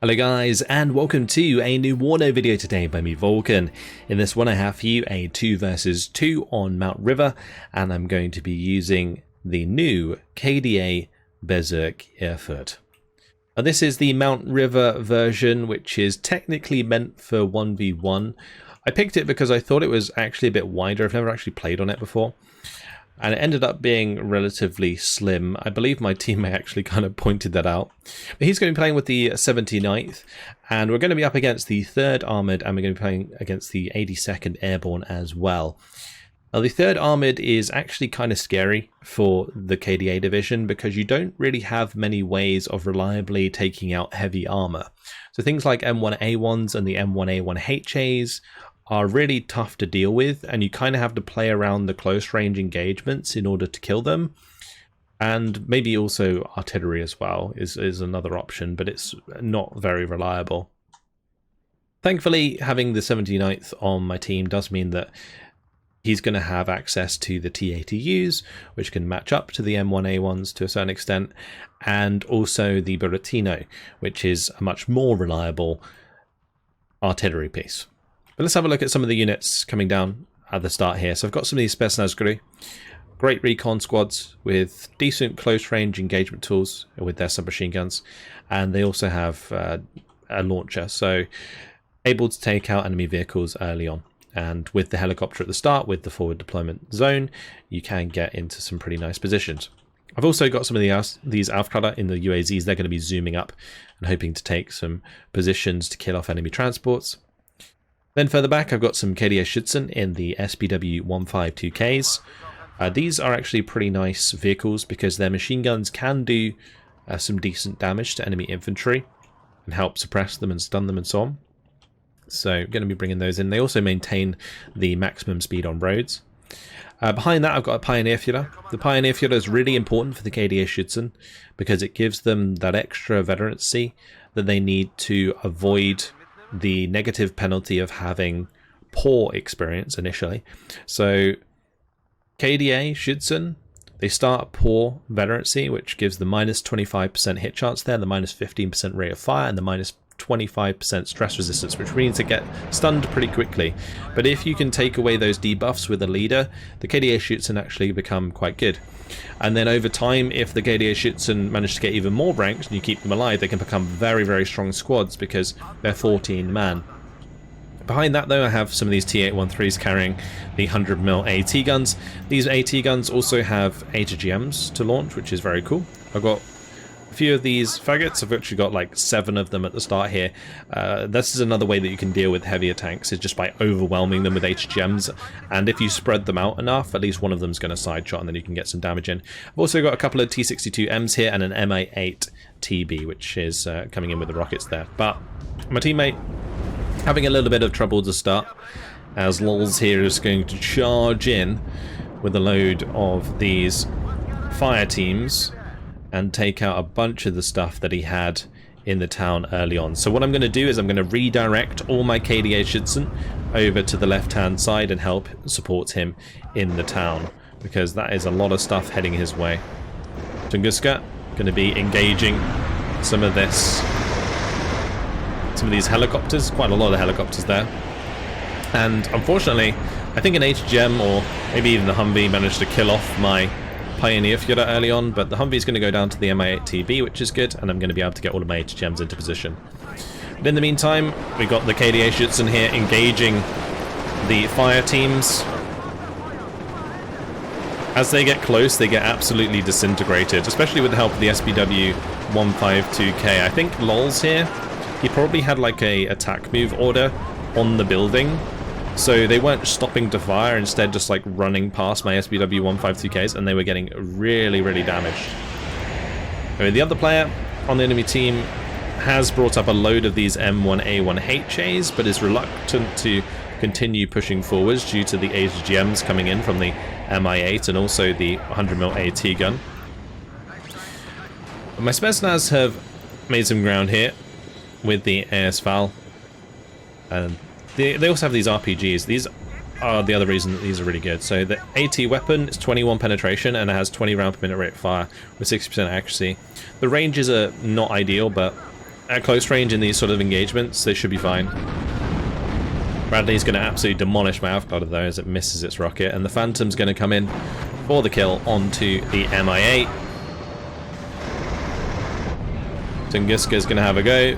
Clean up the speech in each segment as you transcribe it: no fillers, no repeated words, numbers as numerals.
Hello guys, and welcome to a new WARNO video today by me, Vulcan. In this one I have for you a 2 versus 2 on Mount River, and I'm going to be using the new K.d.A. Bezirk Erfurt. Now, this is the Mount River version, which is technically meant for 1v1. I picked it because I thought it was actually a bit wider. I've never actually played on it before. And it ended up being relatively slim. I believe my teammate actually kind of pointed that out. But he's going to be playing with the 79th, and we're going to be up against the 3rd Armoured, and we're going to be playing against the 82nd Airborne as well. Now, the 3rd Armoured is actually kind of scary for the K.d.A. division because you don't really have many ways of reliably taking out heavy armour. So things like M1A1s and the M1A1HAs are really tough to deal with, and you kind of have to play around the close range engagements in order to kill them. And maybe also artillery as well is another option, but it's not very reliable. Thankfully, having the 79th on my team does mean that he's going to have access to the T-80Us, which can match up to the M1A1s to a certain extent, and also the Buratino, which is a much more reliable artillery piece. But let's have a look at some of the units coming down at the start here. So I've got some of these Spetsnaz, great recon squads with decent close range engagement tools with their submachine guns, and they also have a launcher, so able to take out enemy vehicles early on. And with the helicopter at the start, with the forward deployment zone, you can get into some pretty nice positions. I've also got some of these Aufklärer in the UAZs. They're going to be zooming up and hoping to take some positions to kill off enemy transports. Then further back, I've got some K.d.A. Schützen in the SPW 152Ks. These are actually pretty nice vehicles because their machine guns can do some decent damage to enemy infantry and help suppress them and stun them and so on. So going to be bringing those in. They also maintain the maximum speed on roads. Behind that, I've got a Pioneer Führer. The Pioneer Führer is really important for the K.d.A. Schützen because it gives them that extra veterancy that they need to avoid the negative penalty of having poor experience initially. So K.d.A. Schützen, they start poor veterancy, which gives the minus 25% hit chance there, the minus 15% rate of fire, and the minus 25% stress resistance, which means to get stunned pretty quickly. But if you can take away those debuffs with a leader, the K.d.A. Schützen actually become quite good. And then over time, if the K.d.A. Schützen manage to get even more ranks and you keep them alive, they can become very, very strong squads because they're 14 man. Behind that though, I have some of these T813s carrying the 100mm AT guns. These AT guns also have HDGMs to launch, which is very cool. I've got a few of these faggots. I've actually got like 7 of them at the start here. This is another way that you can deal with heavier tanks, is just by overwhelming them with HGMs, and if you spread them out enough, at least one of them's going to side shot and then you can get some damage in. I've also got a couple of T62Ms here and an MA8 TB, which is coming in with the rockets there. But my teammate having a little bit of trouble to start, as Lols here is going to charge in with a load of these fire teams and take out a bunch of the stuff that he had in the town early on. So what I'm going to do is I'm going to redirect all my K.d.A. Schützen over to the left-hand side and help support him in the town, because that is a lot of stuff heading his way. Tunguska going to be engaging some of these helicopters, quite a lot of helicopters there. And unfortunately, I think an HGM or maybe even the Humvee managed to kill off my Pioneer Führer early on, but the Humvee is going to go down to the MA8 TB, which is good, and I'm going to be able to get all of my HGMs into position. But in the meantime, we've got the K.d.A. Schützen here engaging the fire teams. As they get close, they get absolutely disintegrated, especially with the help of the SPW 152K. I think Lols here, he probably had like a attack move order on the building, so they weren't stopping to fire, instead just like running past my SPW 152Ks, and they were getting really, really damaged. Anyway, the other player on the enemy team has brought up a load of these M1A1HAs, but is reluctant to continue pushing forwards due to the HGMs coming in from the MI8 and also the 100mm AT gun. My Spetsnaz have made some ground here with the AS-Val, and they also have these RPGs. These are the other reason that these are really good. So the AT weapon is 21 penetration and it has 20 round per minute rate of fire with 60% accuracy. The ranges are not ideal, but at close range in these sort of engagements, they should be fine. Bradley's going to absolutely demolish my Alpha though as it misses its rocket, and the Phantom's going to come in for the kill onto the Mi-8. Tunguska's going to have a go,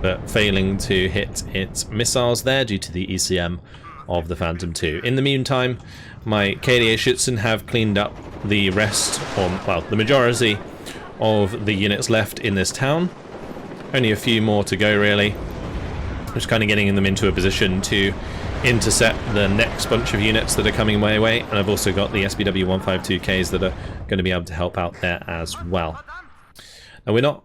but failing to hit its missiles there due to the ECM of the Phantom 2. In the meantime, my K.d.A Schützen have cleaned up the rest, or well, the majority of the units left in this town. Only a few more to go really. Just kind of getting them into a position to intercept the next bunch of units that are coming my way, and I've also got the SBW 152Ks that are going to be able to help out there as well. Now we're not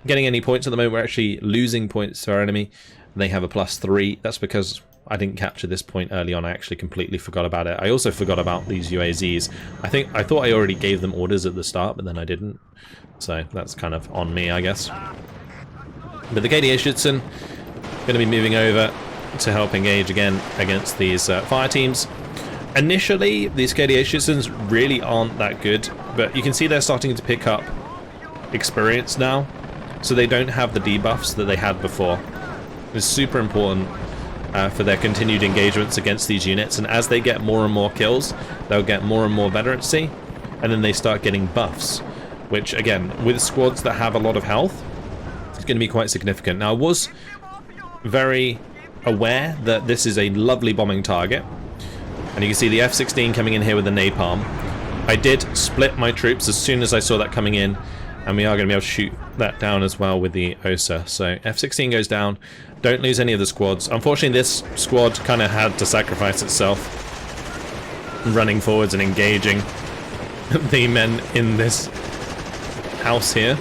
getting any points at the moment, we're actually losing points to our enemy. They have a +3, that's because I didn't capture this point early on, I actually completely forgot about it. I also forgot about these UAZs. I thought I already gave them orders at the start, but then I didn't. So that's kind of on me, I guess. But the K.d.A Schützen going to be moving over to help engage again against these fire teams. Initially, these K.d.A Schützens really aren't that good, but you can see they're starting to pick up experience now, so they don't have the debuffs that they had before. It's super important for their continued engagements against these units, and as they get more and more kills, they'll get more and more veterancy, and then they start getting buffs, which again, with squads that have a lot of health, it's going to be quite significant. Now I was very aware that this is a lovely bombing target, and you can see the F-16 coming in here with the napalm. I did split my troops as soon as I saw that coming in, and we are going to be able to shoot that down as well with the OSA. So F-16 goes down, don't lose any of the squads. Unfortunately this squad kind of had to sacrifice itself, running forwards and engaging the men in this house here.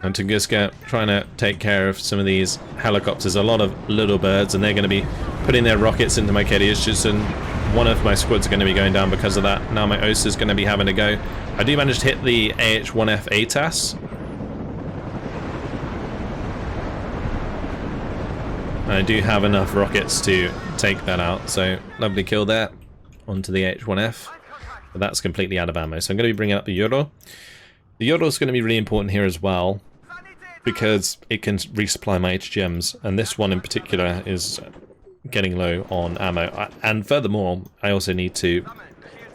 And Tunguska trying to take care of some of these helicopters, a lot of little birds, and they're going to be putting their rockets into my K.d.A Schützen. One of my squads are going to be going down because of that. Now my OSA is going to be having a go. I do manage to hit the AH-1F ATAS. I do have enough rockets to take that out, so lovely kill there onto the AH-1F. But that's completely out of ammo, so I'm going to be bringing up the Euro. The Euro is going to be really important here as well, because it can resupply my HGMs, and this one in particular is getting low on ammo. And furthermore, I also need to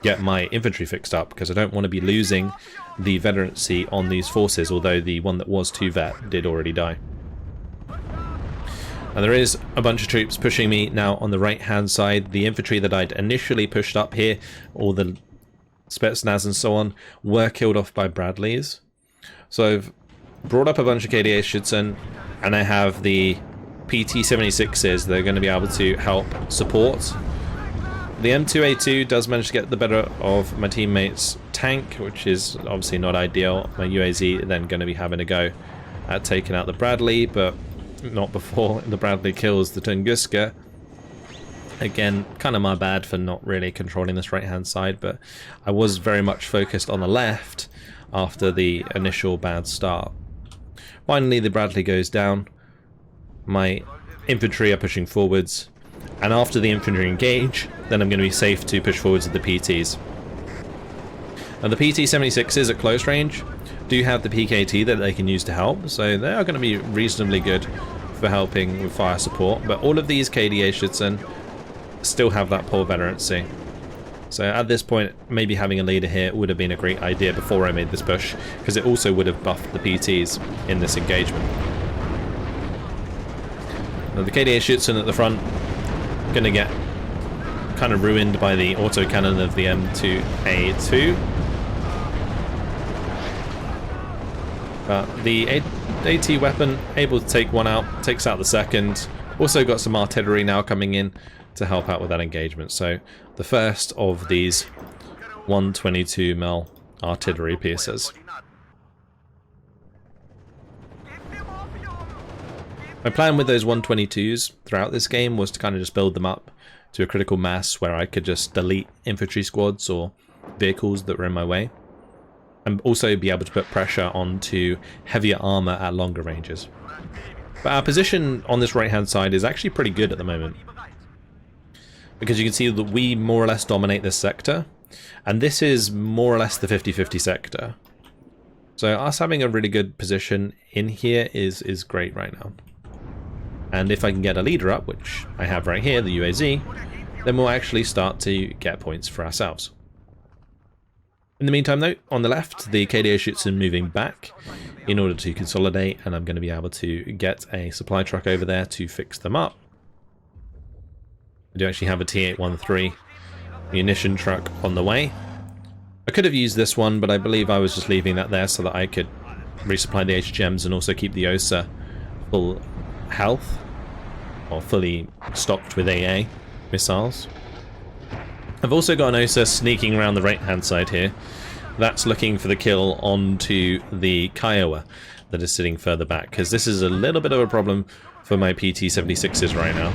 get my infantry fixed up, because I don't want to be losing the veterancy on these forces, although the one that was 2 vet did already die. And there is a bunch of troops pushing me now on the right hand side. The infantry that I'd initially pushed up here, all the Spetsnaz and so on, were killed off by Bradleys. So I've brought up a bunch of K.d.A Schützen, and I have the PT-76s that are going to be able to help support. The M2A2 does manage to get the better of my teammate's tank, which is obviously not ideal. My UAZ then going to be having a go at taking out the Bradley, but not before the Bradley kills the Tunguska. Again, kind of my bad for not really controlling this right hand side, but I was very much focused on the left after the initial bad start. Finally the Bradley goes down, my infantry are pushing forwards, and after the infantry engage, then I'm going to be safe to push forwards with the PTs. Now the PT-76s at close range do have the PKT that they can use to help, so they are going to be reasonably good for helping with fire support, but all of these K.d.A Schützen still have that poor veterancy. So at this point, maybe having a leader here would have been a great idea before I made this push, because it also would have buffed the PTs in this engagement. Now the K.d.A Schützen at the front going to get kind of ruined by the autocannon of the M2A2. But the AT weapon able to take one out, takes out the second. Also got some artillery now coming in to help out with that engagement. So the first of these 122mm artillery pieces. My plan with those 122s throughout this game was to kind of just build them up to a critical mass where I could just delete infantry squads or vehicles that were in my way, and also be able to put pressure onto heavier armor at longer ranges. But our position on this right hand side is actually pretty good at the moment, because you can see that we more or less dominate this sector, And this is more or less the 50-50 sector. So us having a really good position in here is great right now. And if I can get a leader up, which I have right here, the UAZ, then we'll actually start to get points for ourselves. In the meantime though, on the left, the K.d.A Schützen moving back in order to consolidate, and I'm going to be able to get a supply truck over there to fix them up. I do actually have a T813 munition truck on the way. I could have used this one, but I believe I was just leaving that there so that I could resupply the HGMs and also keep the OSA full health, or fully stocked with AA missiles. I've also got an OSA sneaking around the right hand side here. That's looking for the kill onto the K.d.A that is sitting further back, because this is a little bit of a problem for my PT-76s right now.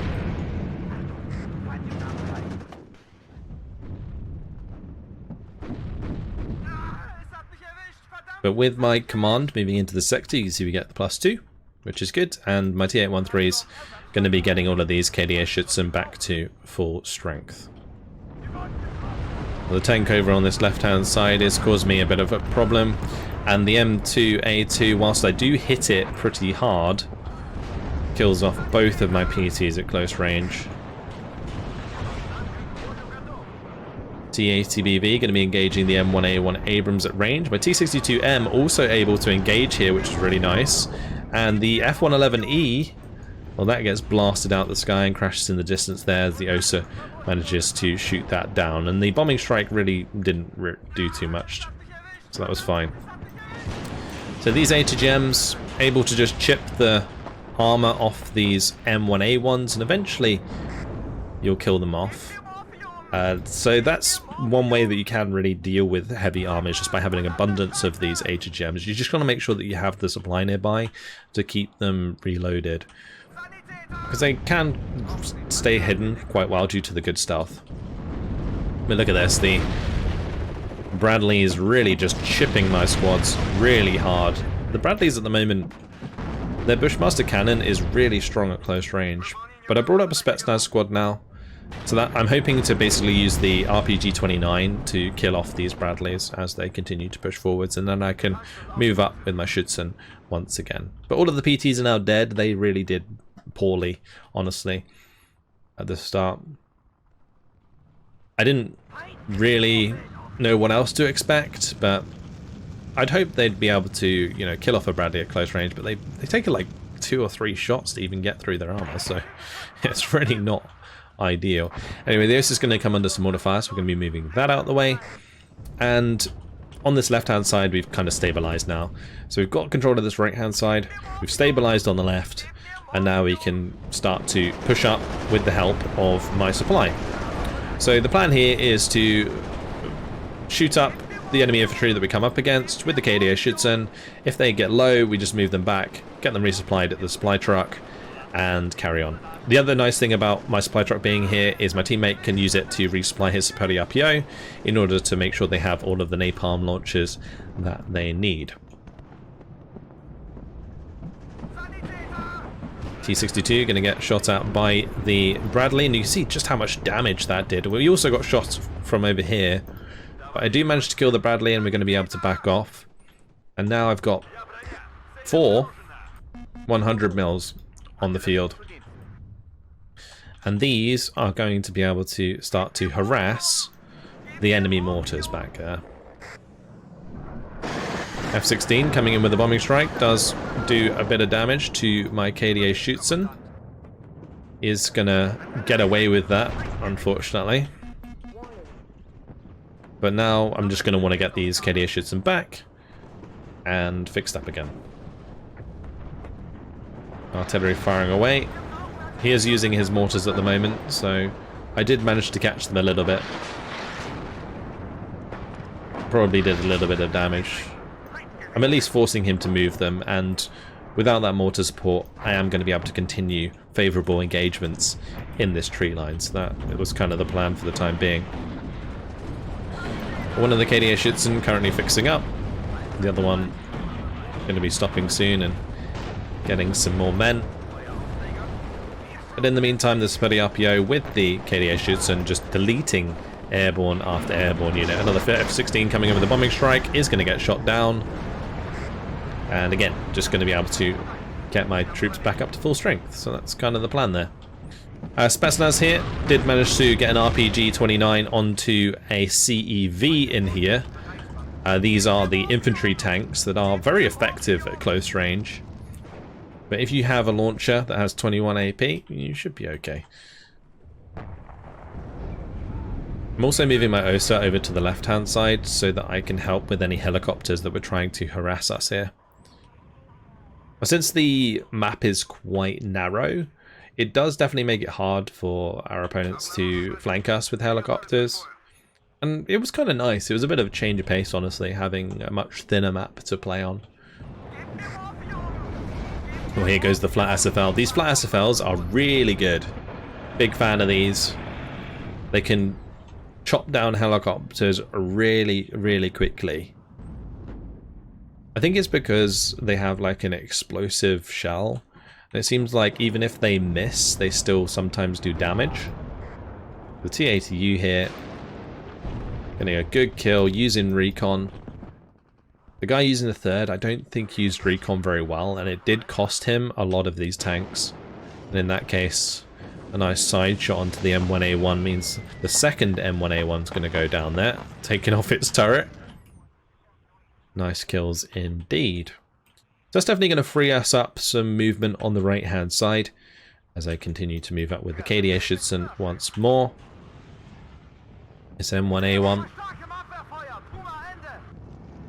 But with my command moving into the sector, you can see we get the +2, which is good, and my T813 is going to be getting all of these K.d.A Schützen back to full strength. Well, the tank over on this left-hand side is causing me a bit of a problem, and the M2A2, whilst I do hit it pretty hard, kills off both of my PTs at close range. T80BV going to be engaging the M1A1 Abrams at range. My T62M also able to engage here, which is really nice. And the F111E, well, that gets blasted out the sky and crashes in the distance there as the OSA manages to shoot that down. And the bombing strike really didn't do too much, so that was fine. So these HGMs able to just chip the armor off these M1A1s, and eventually you'll kill them off. So that's one way that you can really deal with heavy armor, is just by having an abundance of these HGMs. You just got to make sure that you have the supply nearby to keep them reloaded, because they can stay hidden quite well due to the good stealth. But look at this, the Bradley is really just chipping my squads really hard. The Bradleys at the moment, their Bushmaster cannon is really strong at close range, but I brought up a Spetsnaz squad now. So that I'm hoping to basically use the RPG-29 to kill off these Bradleys as they continue to push forwards, and then I can move up with my Schützen once again. But all of the PTs are now dead. They really did poorly, honestly, at the start. I didn't really know what else to expect, but I'd hope they'd be able to, you know, kill off a Bradley at close range, but they take like 2 or 3 shots to even get through their armor, so it's really not ideal. Anyway, the OSA is going to come under some mortar fire, so we're going to be moving that out of the way. And on this left-hand side, we've kind of stabilized now. So we've got control of this right-hand side, we've stabilized on the left, and now we can start to push up with the help of my supply. So the plan here is to shoot up the enemy infantry that we come up against with the K.d.A Schützen. If they get low, we just move them back, get them resupplied at the supply truck, and carry on. The other nice thing about my supply truck being here is my teammate can use it to resupply his superior RPO in order to make sure they have all of the napalm launchers that they need. T62 going to get shot at by the Bradley, and you can see just how much damage that did. We also got shots from over here, but I do manage to kill the Bradley, and we're going to be able to back off. And now I've got 4 100 mils on the field, and these are going to be able to start to harass the enemy mortars back there. F-16 coming in with a bombing strike does do a bit of damage to my K.d.A Schützen. Is gonna get away with that, unfortunately. But now I'm just gonna want to get these K.d.A Schützen back and fixed up again. Artillery firing away. He is using his mortars at the moment, so I did manage to catch them a little bit. Probably did a little bit of damage. I'm at least forcing him to move them, and without that mortar support, I am going to be able to continue favourable engagements in this tree line, so that it was kind of the plan for the time being. One of the K.d.A Schützen currently fixing up, the other one going to be stopping soon and getting some more men. But in the meantime, the Spuddy RPO with the K.d.A Schützen just deleting airborne after airborne unit. Another F-16 coming in with a bombing strike is going to get shot down. And again, just going to be able to get my troops back up to full strength. So that's kind of the plan there. Spetsnaz here did manage to get an RPG-29 onto a CEV in here. These are the infantry tanks that are very effective at close range. But if you have a launcher that has 21 AP, you should be okay. I'm also moving my OSA over to the left-hand side so that I can help with any helicopters that were trying to harass us here. Since the map is quite narrow, it does definitely make it hard for our opponents to flank us with helicopters. And it was kind of nice. It was a bit of a change of pace, honestly, having a much thinner map to play on. Well, here goes the flat SFL. These flat SFLs are really good. Big fan of these. They can chop down helicopters really, really quickly. I think it's because they have like an explosive shell. And it seems like even if they miss, they still sometimes do damage. The T-80U here, getting a good kill using recon. The guy using the third, I don't think used recon very well, and it did cost him a lot of these tanks. And in that case, a nice side shot onto the M1A1 means the second M1A1 is going to go down there, taking off its turret. Nice kills indeed. So that's definitely going to free us up some movement on the right hand side as I continue to move up with the K.d.A Schützen once more. This M1A1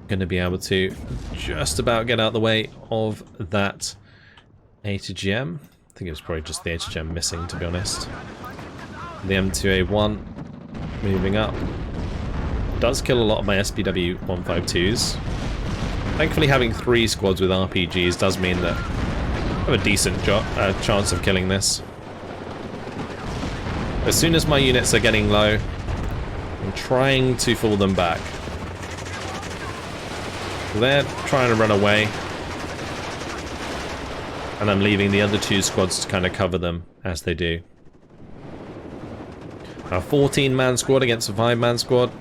going to be able to just about get out of the way of that A2GM. I think it was probably just the A2GM missing, to be honest. The M2A1 moving up. Does kill a lot of my SPW 152s. Thankfully, having 3 squads with RPGs does mean that I have a decent chance of killing this. As soon as my units are getting low, I'm trying to fall them back. They're trying to run away, and I'm leaving the other 2 squads to kind of cover them as they do. A 14-man squad against a 5-man squad.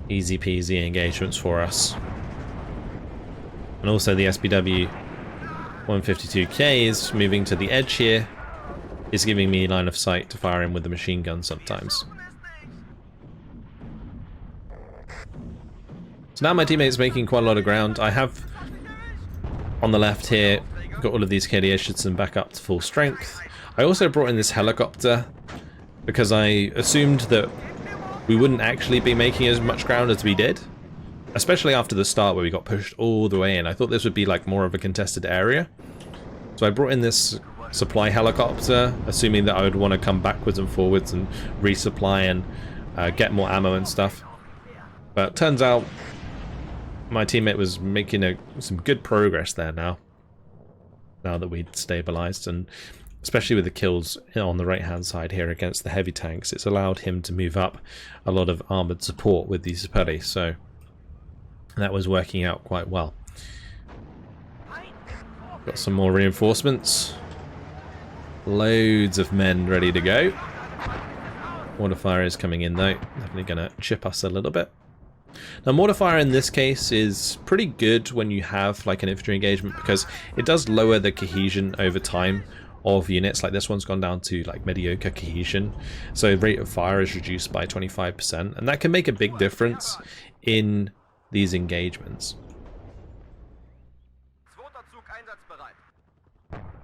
Easy peasy engagements for us. And also the SPW 152K is moving to the edge here, is giving me line of sight to fire in with the machine gun sometimes. So now my teammate's making quite a lot of ground. I have, on the left here, got all of these K.d.A Schützen back up to full strength. I also brought in this helicopter because I assumed that we wouldn't actually be making as much ground as we did. Especially after the start where we got pushed all the way in. I thought this would be like more of a contested area. So I brought in this supply helicopter, assuming that I would want to come backwards and forwards and resupply and get more ammo and stuff. But turns out my teammate was making some good progress there now that we'd stabilized, and especially with the kills on the right hand side here against the heavy tanks, it's allowed him to move up a lot of armored support with these Saperi, so that was working out quite well. Got some more reinforcements. Loads of men ready to go. Mortar fire is coming in though, definitely going to chip us a little bit. Now mortar fire in this case is pretty good when you have like an infantry engagement because it does lower the cohesion over time of units. Like this one's gone down to like mediocre cohesion, so rate of fire is reduced by 25%, and that can make a big difference in these engagements.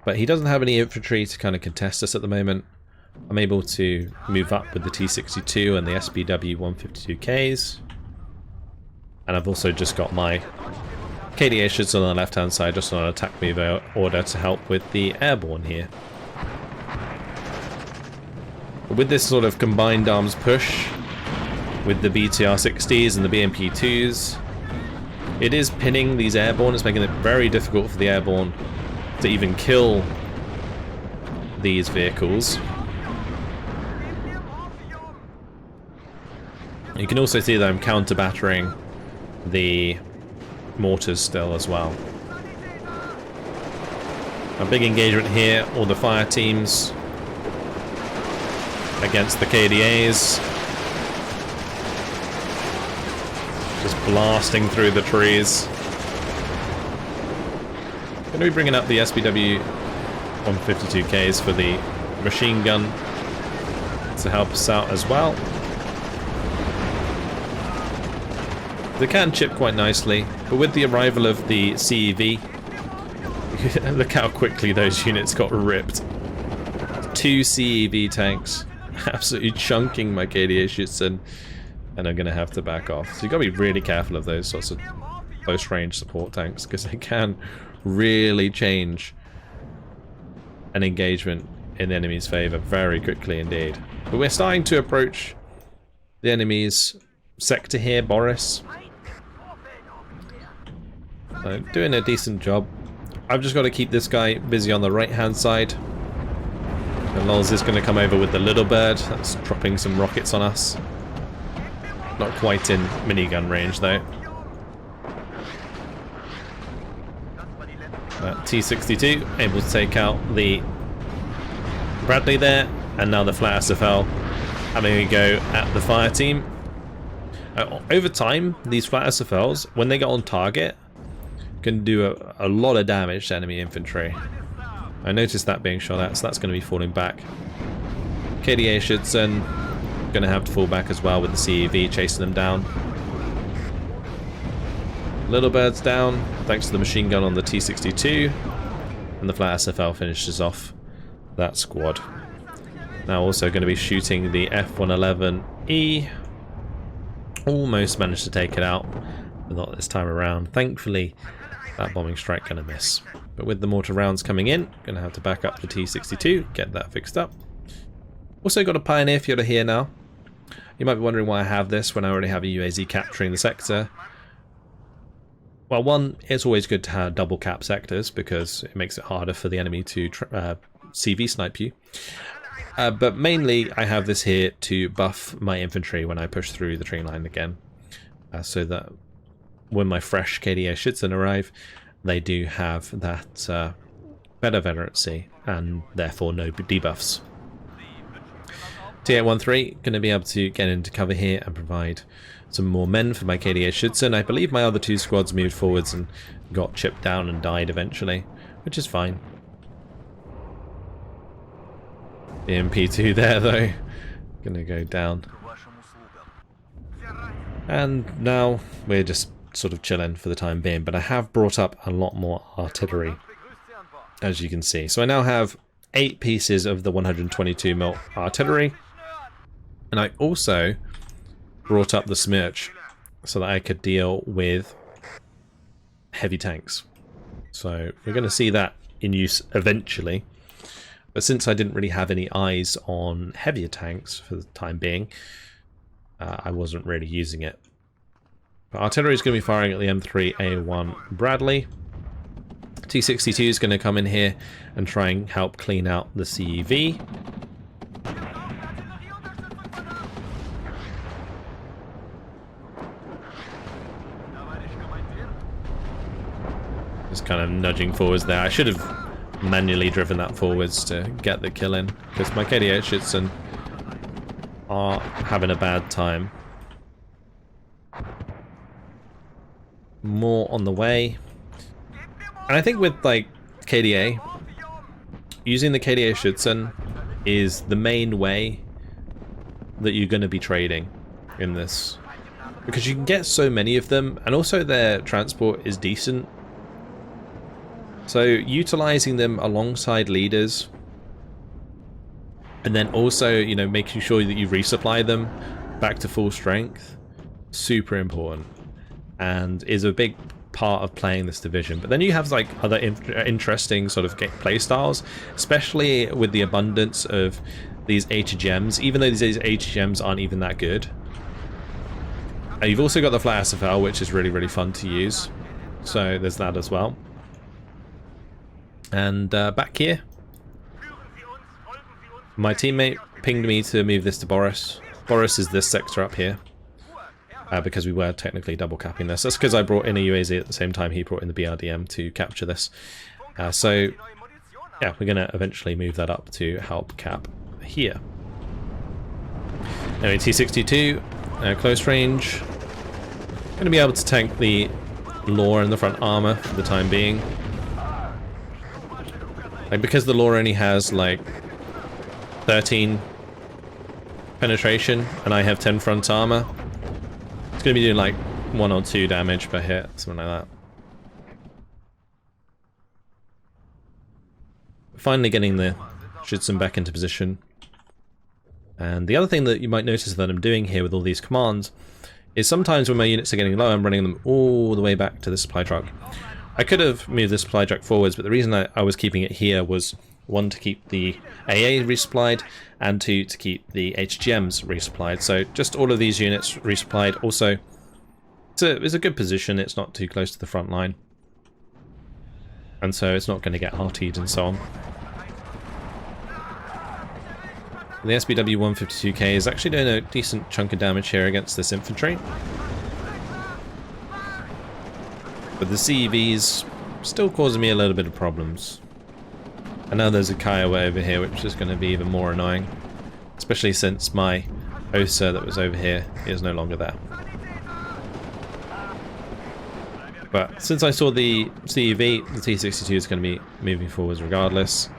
But he doesn't have any infantry to kind of contest us at the moment. I'm able to move up with the T62 and the SPW 152Ks. And I've also just got my K.d.A Schützen on the left hand side just on an attack move order to help with the airborne here. But with this sort of combined arms push with the BTR-60s and the BMP-2s, it is pinning these airborne. It's making it very difficult for the airborne to even kill these vehicles. You can also see that I'm counter-battering the mortars still as well. A big engagement here, all the fire teams against the K.d.As. Just blasting through the trees. Going to be bringing up the SPW 152Ks for the machine gun to help us out as well. They can chip quite nicely, but with the arrival of the CEV, look how quickly those units got ripped. 2 CEV tanks absolutely chunking my K.d.A Schützen, and I'm going to have to back off. So you've got to be really careful of those sorts of close range support tanks, because they can really change an engagement in the enemy's favour very quickly indeed. But we're starting to approach the enemy's sector here, Boris. So doing a decent job. I've just got to keep this guy busy on the right hand side. And Lols is going to come over with the little bird. That's dropping some rockets on us. Not quite in minigun range though. T62 able to take out the Bradley there, and now the flat SFL having a go at the fire team. Over time, these flat SFLs, when they get on target, can do a lot of damage to enemy infantry. I noticed that being shot at, so that's going to be falling back. K.d.A Schützen going to have to fall back as well with the CEV chasing them down. Little bird's down, thanks to the machine gun on the T62, and the flat SFL finishes off that squad. Now also going to be shooting the F111E. Almost managed to take it out, but not this time around. Thankfully, that bombing strike going to miss. But with the mortar rounds coming in, going to have to back up the T62, get that fixed up. Also got a Pioneer Fielder here now. You might be wondering why I have this when I already have a UAZ capturing the sector. Well, one, it's always good to have double cap sectors because it makes it harder for the enemy to CV snipe you. But mainly I have this here to buff my infantry when I push through the train line again. So that when my fresh K.d.A Schützen arrive, they do have that better veterancy and therefore no debuffs. T813 going to be able to get into cover here and provide some more men for my K.d.A Schützen. I believe my other 2 squads moved forwards and got chipped down and died eventually, which is fine. The MP2 there though, going to go down. And now we're just sort of chilling for the time being, but I have brought up a lot more artillery, as you can see. So I now have 8 pieces of the 122mm artillery, and I also brought up the Smirch so that I could deal with heavy tanks. So we're going to see that in use eventually, but since I didn't really have any eyes on heavier tanks for the time being, I wasn't really using it. But artillery is going to be firing at the M3A1 Bradley. T62 is going to come in here and try and help clean out the CEV. Just kind of nudging forwards there. I should have manually driven that forwards to get the kill in, because my K.d.A Schützen are having a bad time. More on the way. And I think with like K.d.A, using the K.d.A Schützen is the main way that you're going to be trading in this, because you can get so many of them, and also their transport is decent. So utilizing them alongside leaders, and then also, you know, making sure that you resupply them back to full strength, super important, and is a big part of playing this division. But then you have like other interesting sort of play styles, especially with the abundance of these HGMs, even though these HGMs aren't even that good. You've also got the flat SFL, which is really, really fun to use. So there's that as well. And back here, my teammate pinged me to move this to Boris. Boris is this sector up here, because we were technically double capping this. That's because I brought in a UAZ at the same time he brought in the BRDM to capture this. So yeah, we're going to eventually move that up to help cap here. Anyway, T62, close range. Going to be able to tank the Law and the front armor for the time being. Like, because the Law only has like 13 penetration and I have 10 front armor, it's going to be doing like 1 or 2 damage per hit, something like that. Finally getting the Schützen back into position. And the other thing that you might notice that I'm doing here with all these commands is sometimes when my units are getting low, I'm running them all the way back to the supply truck. I could have moved the supply truck forwards, but the reason I was keeping it here was 1, to keep the AA resupplied, and 2, to keep the HGMs resupplied. So just all of these units resupplied. Also, it's a good position, it's not too close to the front line. And so it's not going to get RT'd and so on. The SBW 152K is actually doing a decent chunk of damage here against this infantry. But the CEV's still causing me a little bit of problems. And now there's a Kiowa over here, which is going to be even more annoying. Especially since my OSA that was over here is no longer there. But since I saw the CEV, the T-62 is going to be moving forwards regardless.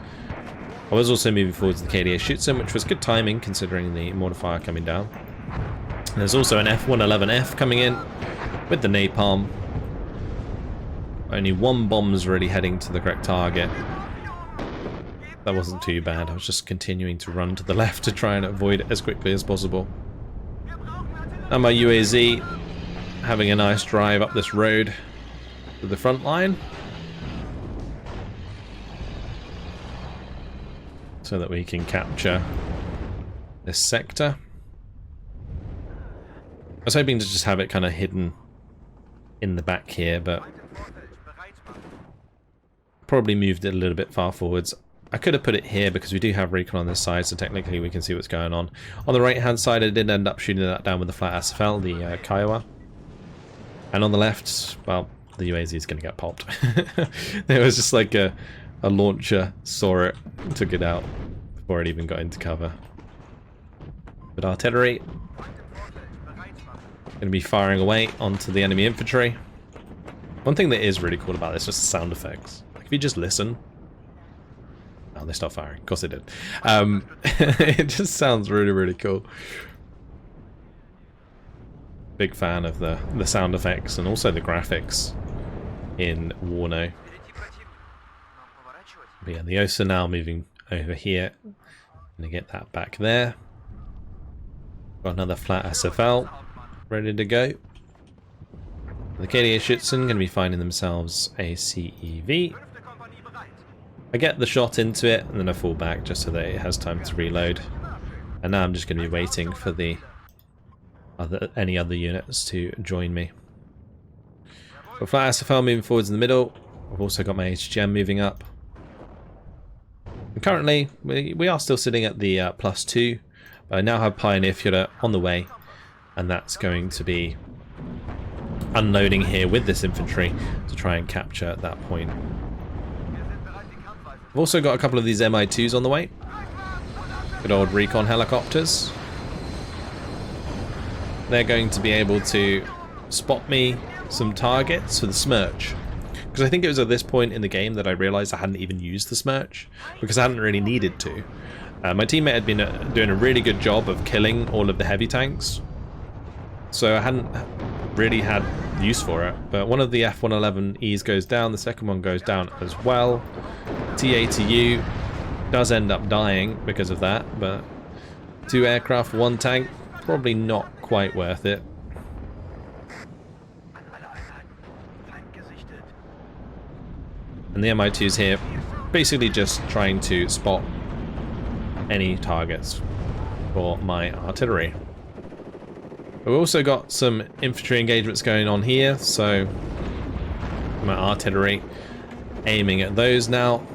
I was also moving forwards to the K.d.A Schützen, which was good timing considering the mortar fire coming down. And there's also an F-111F coming in with the napalm. Only 1 bomb's really heading to the correct target. That wasn't too bad. I was just continuing to run to the left to try and avoid it as quickly as possible. And my UAZ having a nice drive up this road to the front line, so that we can capture this sector. I was hoping to just have it kind of hidden in the back here, but probably moved it a little bit far forwards. I could have put it here because we do have recon on this side, so technically we can see what's going on. On the right hand side I did end up shooting that down with the flat SFL, the Kiowa. And on the left, well, the UAZ is going to get popped. There was just like a launcher saw it, took it out before it even got into cover. But artillery going to be firing away onto the enemy infantry. One thing that is really cool about this is just the sound effects. Like if you just listen, oh, they stopped firing. Of course they did. It just sounds really, really cool. Big fan of the sound effects and also the graphics in WARNO. But yeah, the OSA now moving over here. Gonna get that back there. Got another flat SFL ready to go. The K.d.A Schützen gonna be finding themselves a CEV. I get the shot into it and then I fall back just so that it has time to reload. And now I'm just gonna be waiting for the any other units to join me. But flat SFL moving forwards in the middle. I've also got my HGM moving up. And currently, we are still sitting at the +2, but I now have Pioneer Führer on the way, and that's going to be unloading here with this infantry to try and capture that point. I've also got a couple of these Mi-2s on the way. Good old recon helicopters. They're going to be able to spot me some targets for the Smerch. Because I think it was at this point in the game that I realised I hadn't even used the Smerch, because I hadn't really needed to. My teammate had been doing a really good job of killing all of the heavy tanks, so I hadn't really had use for it. But one of the F-111Es goes down, the second one goes down as well. T-ATU does end up dying because of that, but 2 aircraft, 1 tank, probably not quite worth it. And the Mi-2s here basically just trying to spot any targets for my artillery. We've also got some infantry engagements going on here, so my artillery aiming at those now.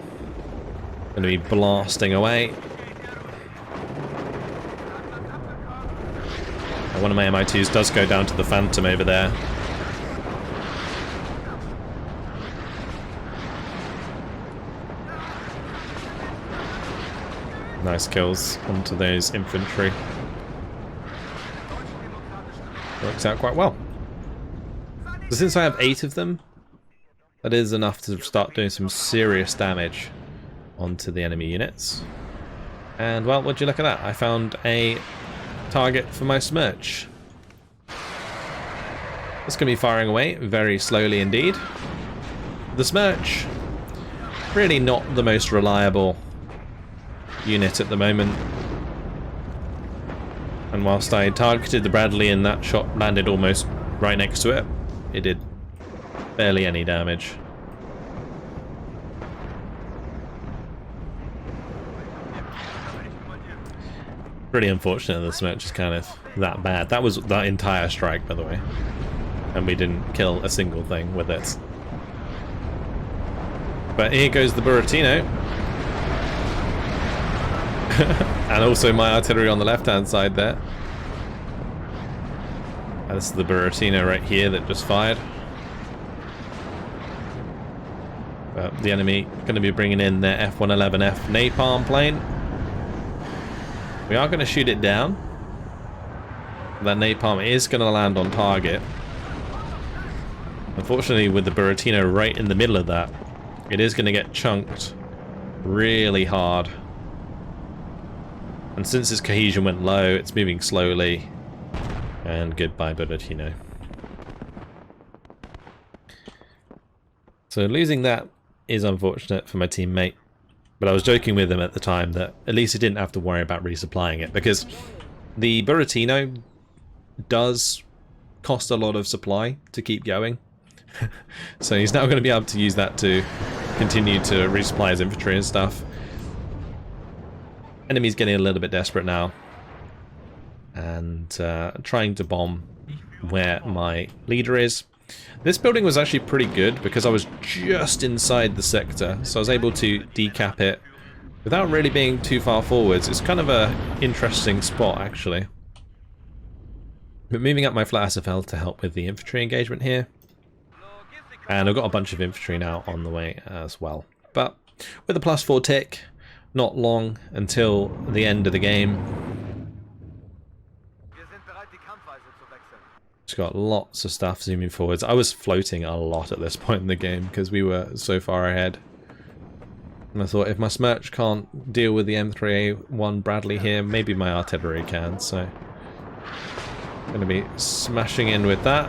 Going to be blasting away. And one of my Mi-2s does go down to the Phantom over there. Nice kills onto those infantry. Works out quite well. So since I have 8 of them, that is enough to start doing some serious damage onto the enemy units. And well, would you look at that? I found a target for my Smirch. It's going to be firing away very slowly indeed. The Smirch, really not the most reliable unit at the moment. And whilst I targeted the Bradley and that shot landed almost right next to it, it did barely any damage. Pretty unfortunate the Smirch is kind of that bad. That was that entire strike, by the way. And we didn't kill a single thing with it. But here goes the Buratino. And also my artillery on the left-hand side there. And this is the Buratino right here that just fired. But the enemy going to be bringing in their F-111F napalm plane. We are going to shoot it down. That napalm is going to land on target. Unfortunately, with the Buratino right in the middle of that, it is going to get chunked really hard. And since its cohesion went low, it's moving slowly. And goodbye, Buratino. So losing that is unfortunate for my teammate. But I was joking with him at the time that at least he didn't have to worry about resupplying it, because the Buratino does cost a lot of supply to keep going. So he's now going to be able to use that to continue to resupply his infantry and stuff. Enemy's getting a little bit desperate now. And trying to bomb where my leader is. This building was actually pretty good because I was just inside the sector, so I was able to decap it without really being too far forwards. It's kind of a interesting spot, actually. But moving up my flat SFL to help with the infantry engagement here. And I've got a bunch of infantry now on the way as well. But with a +4 tick, not long until the end of the game. It's got lots of stuff zooming forwards. I was floating a lot at this point in the game because we were so far ahead. And I thought, if my Smirch can't deal with the M3A1 Bradley here, maybe my artillery can, so I'm going to be smashing in with that.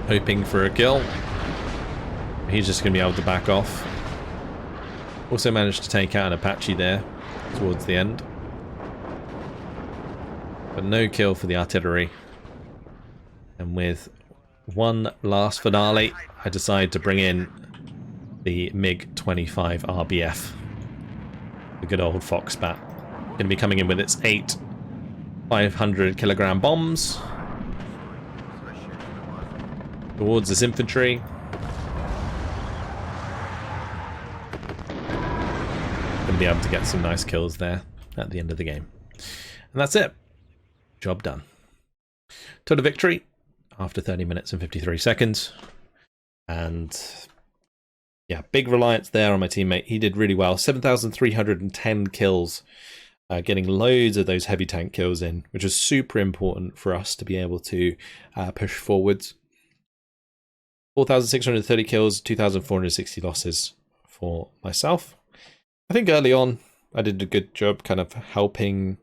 Hoping for a kill. He's just going to be able to back off. Also managed to take out an Apache there towards the end. But no kill for the artillery. And with one last finale, I decide to bring in the MiG-25 RBF. The good old Foxbat. Going to be coming in with its 8 500-kilogram bombs towards this infantry. Going to be able to get some nice kills there at the end of the game. And that's it. Job done. Total victory after 30 minutes and 53 seconds. And yeah, big reliance there on my teammate. He did really well. 7,310 kills. Getting loads of those heavy tank kills in, which is super important for us to be able to push forwards. 4,630 kills, 2,460 losses for myself. I think early on I did a good job kind of helping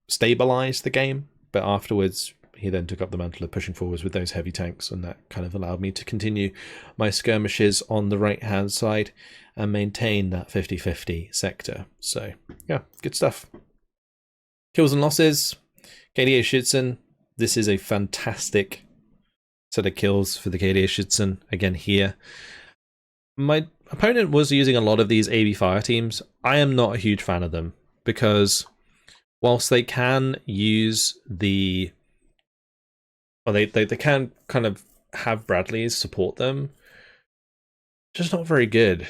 stabilize the game, but afterwards he then took up the mantle of pushing forwards with those heavy tanks, and that kind of allowed me to continue my skirmishes on the right hand side and maintain that 50-50 sector. So yeah, good stuff. Kills and losses. K.d.A Schützen. This is a fantastic set of kills for the K.d.A Schützen again here. My opponent was using a lot of these AB fire teams. I am not a huge fan of them because whilst they can use the, or they can kind of have Bradleys support them, just not very good.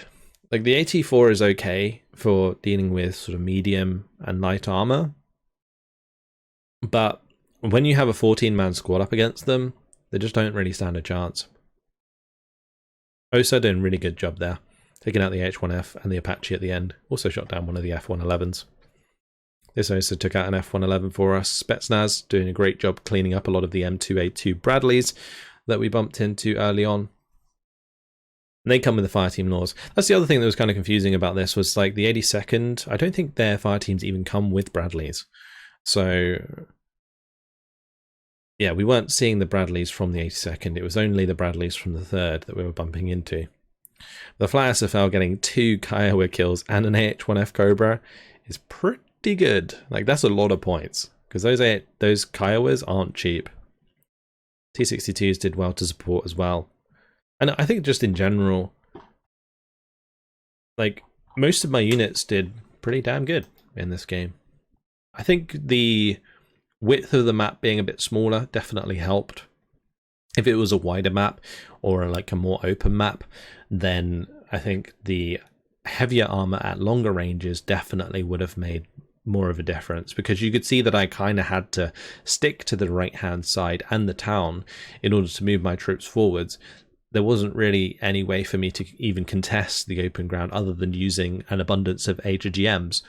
Like the AT4 is okay for dealing with sort of medium and light armor, but when you have a 14-man squad up against them, they just don't really stand a chance. Osa doing a really good job there, taking out the H1F and the Apache at the end. Also shot down one of the F111s. This also took out an F111 for us. Spetsnaz doing a great job cleaning up a lot of the M2A2 Bradleys that we bumped into early on. And they come with the fireteam laws. That's the other thing that was kind of confusing about this, was like the 82nd, I don't think their fireteams even come with Bradleys. So yeah, we weren't seeing the Bradleys from the 82nd. It was only the Bradleys from the 3rd that we were bumping into. The Fly SFL getting 2 Kiowa kills and an AH-1F Cobra is pretty good. Like, that's a lot of points, because those Kiowas aren't cheap. T-62s did well to support as well. And I think just in general, like, most of my units did pretty damn good in this game. I think the width of the map being a bit smaller definitely helped. If it was a wider map or like a more open map, then I think the heavier armor at longer ranges definitely would have made more of a difference, because you could see that I kind of had to stick to the right hand side and the town in order to move my troops forwards. There wasn't really any way for me to even contest the open ground other than using an abundance of HGMs.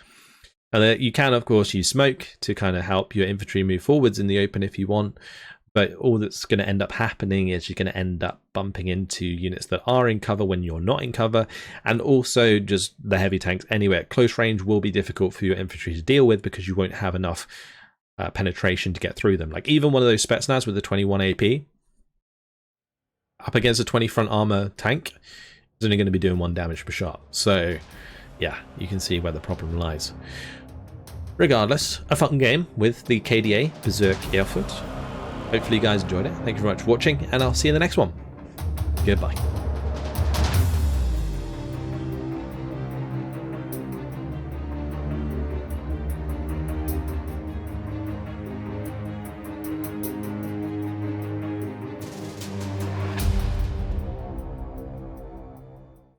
And you can, of course, use smoke to kind of help your infantry move forwards in the open if you want, but all that's going to end up happening is you're going to end up bumping into units that are in cover when you're not in cover, and also just the heavy tanks anyway at close range will be difficult for your infantry to deal with, because you won't have enough penetration to get through them. Like, even one of those Spetsnaz with the 21 AP up against a 20 front armor tank is only going to be doing 1 damage per shot. So yeah, you can see where the problem lies. Regardless, a fun game with the K.d.A. Bezirk Erfurt. Hopefully you guys enjoyed it. Thank you very much for watching, and I'll see you in the next one. Goodbye.